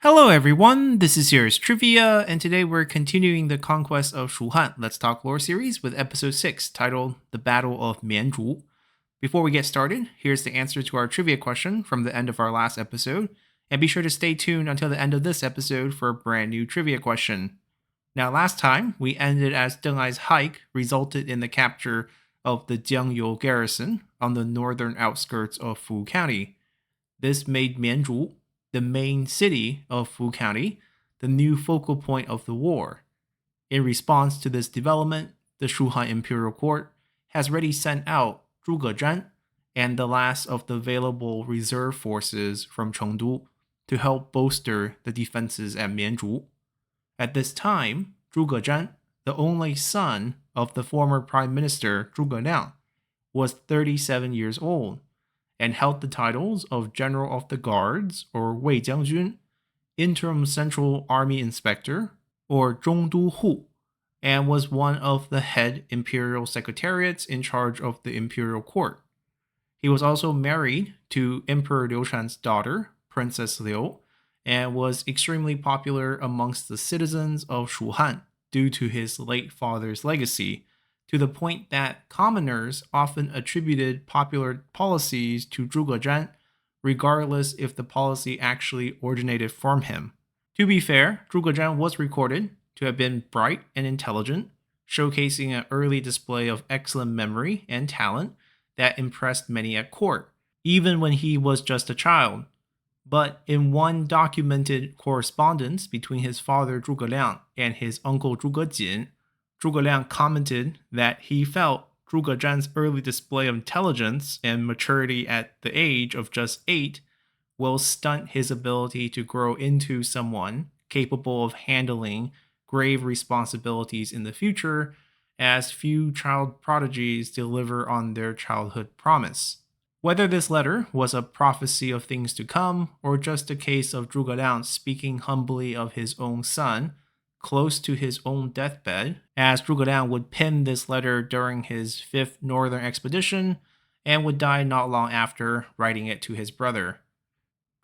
Hello everyone, this is Yours Trivia, and today we're continuing the Conquest of Shuhan Let's Talk Lore series with episode 6, titled The Battle of Mianzhu. Before we get started, here's the answer to our trivia question from the end of our last episode, and be sure to stay tuned until the end of this episode for a brand new trivia question. Now last time, we ended as Deng Ai's hike resulted in the capture of the Jiangyou garrison on the northern outskirts of Fu County. This made Mianzhu, the main city of Fu County, the new focal point of the war. In response to this development, the Shuhan Imperial Court has already sent out Zhuge Zhan and the last of the available reserve forces from Chengdu to help bolster the defenses at Mianzhu. At this time, Zhuge Zhan, the only son of the former Prime Minister Zhuge Liang, was 37 years old and held the titles of General of the Guards, or Wei Jiangjun, Interim Central Army Inspector, or Zhongdu Hu, and was one of the head imperial secretariats in charge of the imperial court. He was also married to Emperor Liu Shan's daughter, Princess Liu, and was extremely popular amongst the citizens of Shuhan due to his late father's legacy, to the point that commoners often attributed popular policies to Zhuge Zhan, regardless if the policy actually originated from him. To be fair, Zhuge Zhan was recorded to have been bright and intelligent, showcasing an early display of excellent memory and talent that impressed many at court, even when he was just a child. But in one documented correspondence between his father Zhuge Liang and his uncle Zhuge Jin, Zhuge Liang commented that he felt Zhuge Zhan's early display of intelligence and maturity at the age of just 8 will stunt his ability to grow into someone capable of handling grave responsibilities in the future, as few child prodigies deliver on their childhood promise. Whether this letter was a prophecy of things to come, or just a case of Zhuge Liang speaking humbly of his own son, close to his own deathbed, as Zhuge Liang would pen this letter during his 5th Northern Expedition, and would die not long after, writing it to his brother.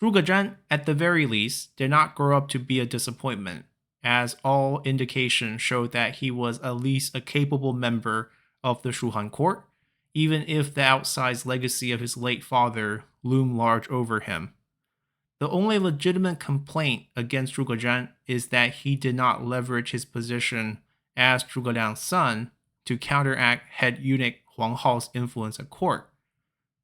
Zhuge Zhan, at the very least, did not grow up to be a disappointment, as all indications showed that he was at least a capable member of the Shuhan court, even if the outsized legacy of his late father loomed large over him. The only legitimate complaint against Zhuge Zhan is that he did not leverage his position as Zhuge Liang's son to counteract head eunuch Huang Hao's influence at court.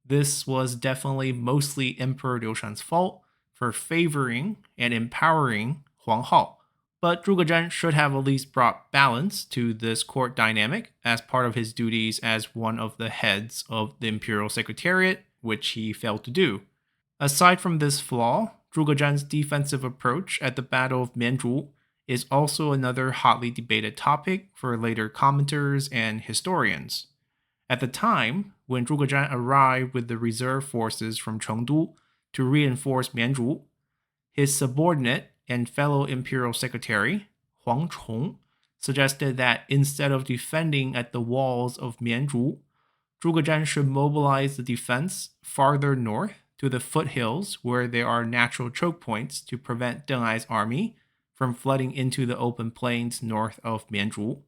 This was definitely mostly Emperor Liu Shan's fault for favoring and empowering Huang Hao, but Zhuge Zhan should have at least brought balance to this court dynamic as part of his duties as one of the heads of the Imperial Secretariat, which he failed to do. Aside from this flaw, Zhuge Zhan's defensive approach at the Battle of Mianzhu is also another hotly debated topic for later commenters and historians. At the time, when Zhuge Zhan arrived with the reserve forces from Chengdu to reinforce Mianzhu, his subordinate and fellow imperial secretary, Huang Chong, suggested that instead of defending at the walls of Mianzhu, Zhuge Zhan should mobilize the defense farther north to the foothills where there are natural choke points to prevent Deng Ai's army from flooding into the open plains north of Mianzhu.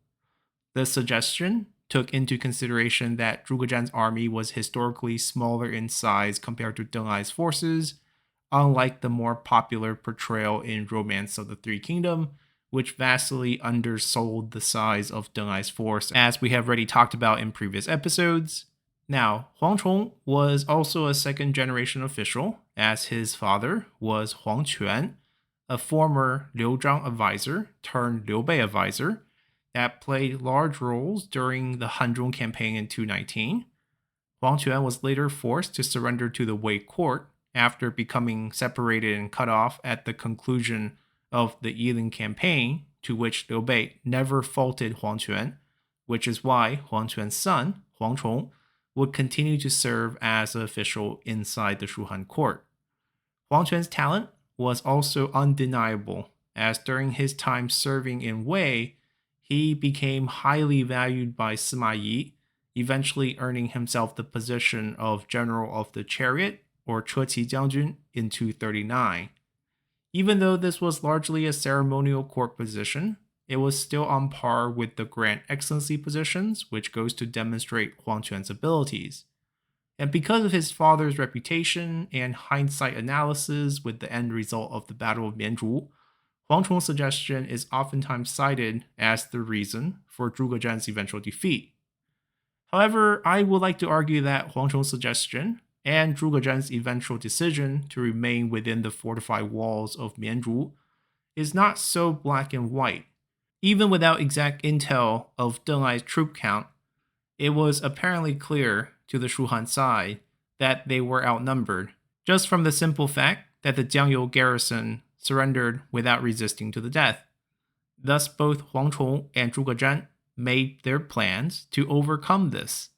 The suggestion took into consideration that Zhuge Zhan's army was historically smaller in size compared to Deng Ai's forces, unlike the more popular portrayal in Romance of the Three Kingdoms, which vastly undersold the size of Deng Ai's force, as we have already talked about in previous episodes. Now, Huang Chong was also a second-generation official, as his father was Huang Quan, a former Liu Zhang advisor turned Liu Bei advisor that played large roles during the Hanzhong campaign in 219. Huang Quan was later forced to surrender to the Wei court after becoming separated and cut off at the conclusion of the Yiling campaign, to which Liu Bei never faulted Huang Quan, which is why Huang Quan's son, Huang Chong, would continue to serve as an official inside the Shuhan court. Huang Quan's talent was also undeniable, as during his time serving in Wei, he became highly valued by Sima Yi, eventually earning himself the position of General of the Chariot, or 车骑将军, in 239. Even though this was largely a ceremonial court position, it was still on par with the Grand Excellency positions, which goes to demonstrate Huang Quan's abilities. And because of his father's reputation and hindsight analysis with the end result of the Battle of Mianzhu, Huang Chong's suggestion is oftentimes cited as the reason for Zhuge Zhan's eventual defeat. However, I would like to argue that Huang Chong's suggestion and Zhuge Zhan's eventual decision to remain within the fortified walls of Mianzhu is not so black and white. Even without exact intel of Deng Ai's troop count, it was apparently clear to the Shu Han side that they were outnumbered, just from the simple fact that the Jiangyou garrison surrendered without resisting to the death. Thus, both Huang Chong and Zhuge Zhan made their plans to overcome this.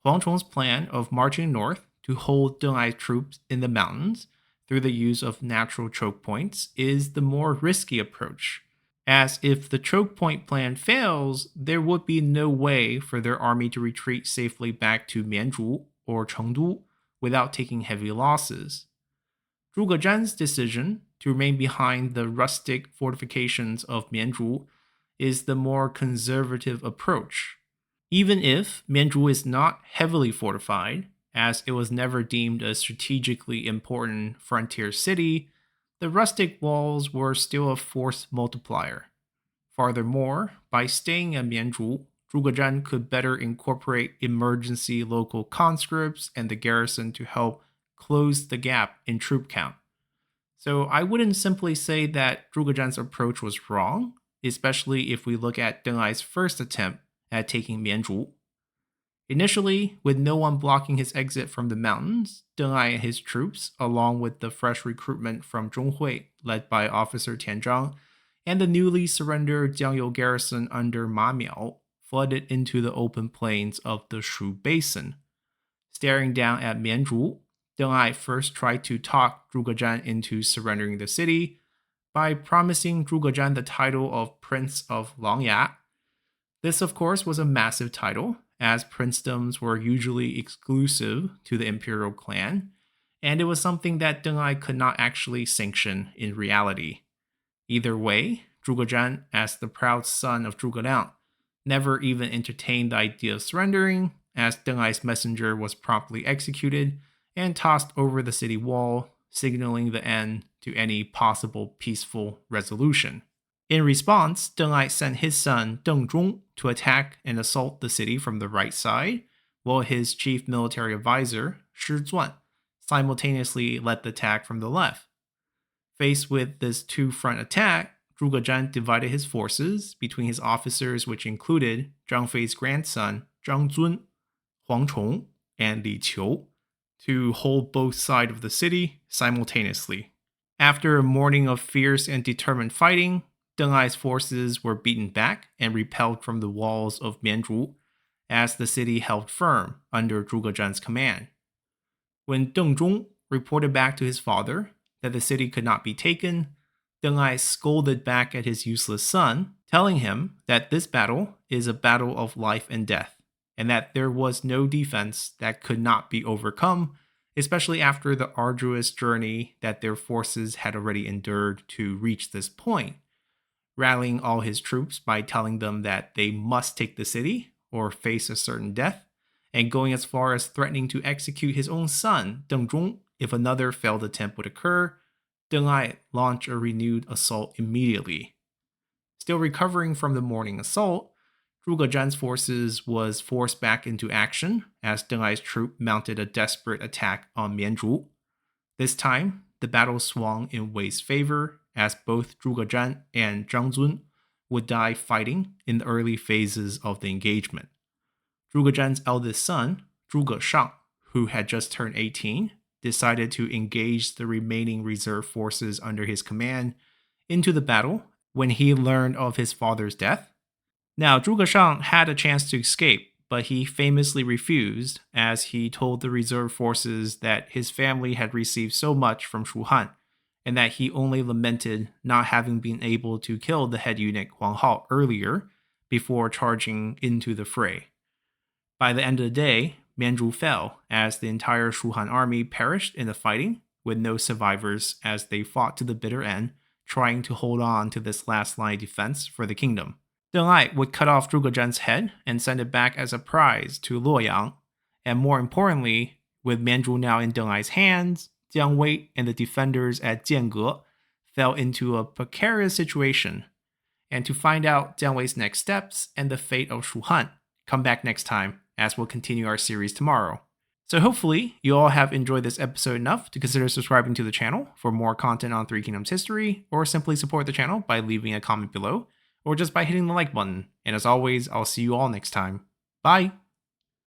Huang Chong's plan of marching north to hold Deng Ai's troops in the mountains through the use of natural choke points is the more risky approach, as if the choke point plan fails, there would be no way for their army to retreat safely back to Mianzhu or Chengdu without taking heavy losses. Zhuge Zhan's decision to remain behind the rustic fortifications of Mianzhu is the more conservative approach. Even if Mianzhu is not heavily fortified, as it was never deemed a strategically important frontier city, the rustic walls were still a force multiplier. Furthermore, by staying at Mianzhu, Zhuge Zhan could better incorporate emergency local conscripts and the garrison to help close the gap in troop count. So I wouldn't simply say that Zhuge Zhan's approach was wrong, especially if we look at Deng Ai's first attempt at taking Mianzhu. Initially, with no one blocking his exit from the mountains, Deng Ai and his troops, along with the fresh recruitment from Zhonghui, led by Officer Tian Zhang, and the newly surrendered Jiangyou garrison under Ma Miao, flooded into the open plains of the Shu Basin. Staring down at Mianzhu, Deng Ai first tried to talk Zhuge Zhan into surrendering the city by promising Zhuge Zhan the title of Prince of Langya. This, of course, was a massive title, as princedoms were usually exclusive to the imperial clan, and it was something that Deng Ai could not actually sanction in reality. Either way, Zhuge Zhan, as the proud son of Zhuge Liang, never even entertained the idea of surrendering, as Deng Ai's messenger was promptly executed and tossed over the city wall, signaling the end to any possible peaceful resolution. In response, Deng Ai sent his son Deng Zhong to attack and assault the city from the right side, while his chief military advisor, Shi Zuan, simultaneously led the attack from the left. Faced with this two-front attack, Zhuge Zhan divided his forces between his officers, which included Zhang Fei's grandson, Zhang Zun, Huang Chong, and Li Qiu, to hold both sides of the city simultaneously. After a morning of fierce and determined fighting, Deng Ai's forces were beaten back and repelled from the walls of Mianzhu, as the city held firm under Zhuge Zhan's command. When Deng Zhong reported back to his father that the city could not be taken, Deng Ai scolded back at his useless son, telling him that this battle is a battle of life and death, and that there was no defense that could not be overcome, especially after the arduous journey that their forces had already endured to reach this point. Rallying all his troops by telling them that they must take the city or face a certain death, and going as far as threatening to execute his own son, Deng Zhong, if another failed attempt would occur, Deng Ai launched a renewed assault immediately. Still recovering from the morning assault, Zhuge Zhan's forces was forced back into action as Deng Ai's troop mounted a desperate attack on Mianzhu. This time, the battle swung in Wei's favor, as both Zhuge Zhan and Zhang Zun would die fighting in the early phases of the engagement. Zhuge Zhan's eldest son, Zhuge Shang, who had just turned 18, decided to engage the remaining reserve forces under his command into the battle when he learned of his father's death. Now, Zhuge Shang had a chance to escape, but he famously refused, as he told the reserve forces that his family had received so much from Shu Han, and that he only lamented not having been able to kill the head eunuch Huang Hao earlier before charging into the fray. By the end of the day, Mianzhu fell, as the entire Shu Han army perished in the fighting, with no survivors as they fought to the bitter end, trying to hold on to this last line of defense for the kingdom. Deng Ai would cut off Zhuge Zhen's head and send it back as a prize to Luoyang, and more importantly, with Mianzhu now in Deng Ai's hands, Jiang Wei and the defenders at Jienge fell into a precarious situation. And to find out Jiang Wei's next steps and the fate of Shu Han, come back next time as we'll continue our series tomorrow. So hopefully you all have enjoyed this episode enough to consider subscribing to the channel for more content on Three Kingdoms history, or simply support the channel by leaving a comment below, or just by hitting the like button. And as always, I'll see you all next time. Bye!